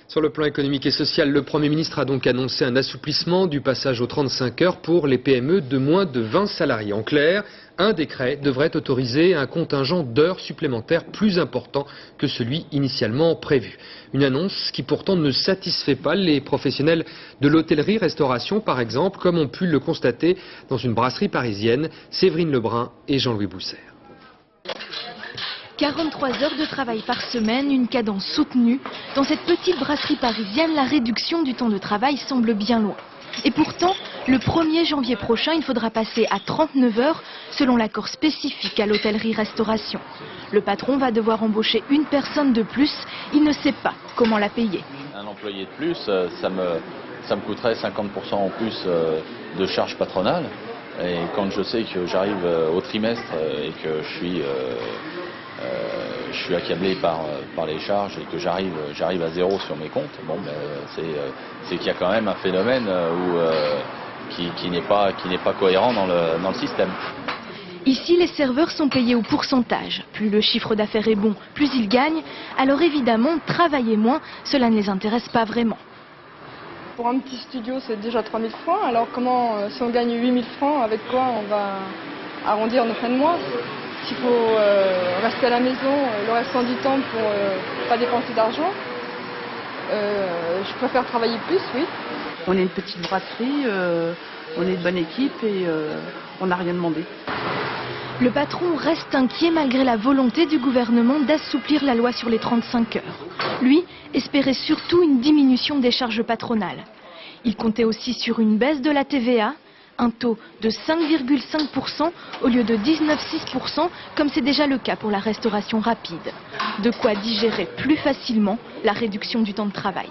Sur le plan économique et social, le Premier ministre a donc annoncé un assouplissement du passage aux 35 heures pour les PME de moins de 20 salariés. En clair, un décret devrait autoriser un contingent d'heures supplémentaires plus important que celui initialement prévu. Une annonce qui pourtant ne satisfait pas les professionnels de l'hôtellerie-restauration, par exemple, comme ont pu le constater dans une brasserie parisienne, Séverine Lebrun et Jean-Louis Bousser. 43 heures de travail par semaine, une cadence soutenue. Dans cette petite brasserie parisienne, la réduction du temps de travail semble bien loin. Et pourtant, le 1er janvier prochain, il faudra passer à 39 heures selon l'accord spécifique à l'hôtellerie-restauration. Le patron va devoir embaucher une personne de plus. Il ne sait pas comment la payer. Un employé de plus, ça me coûterait 50% en plus de charges patronales. Et quand je sais que j'arrive au trimestre et que je suis accablé par les charges et que j'arrive à zéro sur mes comptes, bon, ben, c'est qu'il y a quand même un phénomène qui n'est pas cohérent dans le système. Ici, les serveurs sont payés au pourcentage. Plus le chiffre d'affaires est bon, plus ils gagnent. Alors évidemment, travailler moins, cela ne les intéresse pas vraiment. Pour un petit studio, c'est déjà 3 000 francs. Alors si on gagne 8 000 francs, avec quoi on va arrondir nos fins de mois? S'il faut rester à la maison le restant du temps pour pas dépenser d'argent, je préfère travailler plus, oui. On est une petite brasserie, on est une bonne équipe et on n'a rien demandé. Le patron reste inquiet malgré la volonté du gouvernement d'assouplir la loi sur les 35 heures. Lui espérait surtout une diminution des charges patronales. Il comptait aussi sur une baisse de la TVA, un taux de 5,5% au lieu de 19,6%, comme c'est déjà le cas pour la restauration rapide. De quoi digérer plus facilement la réduction du temps de travail.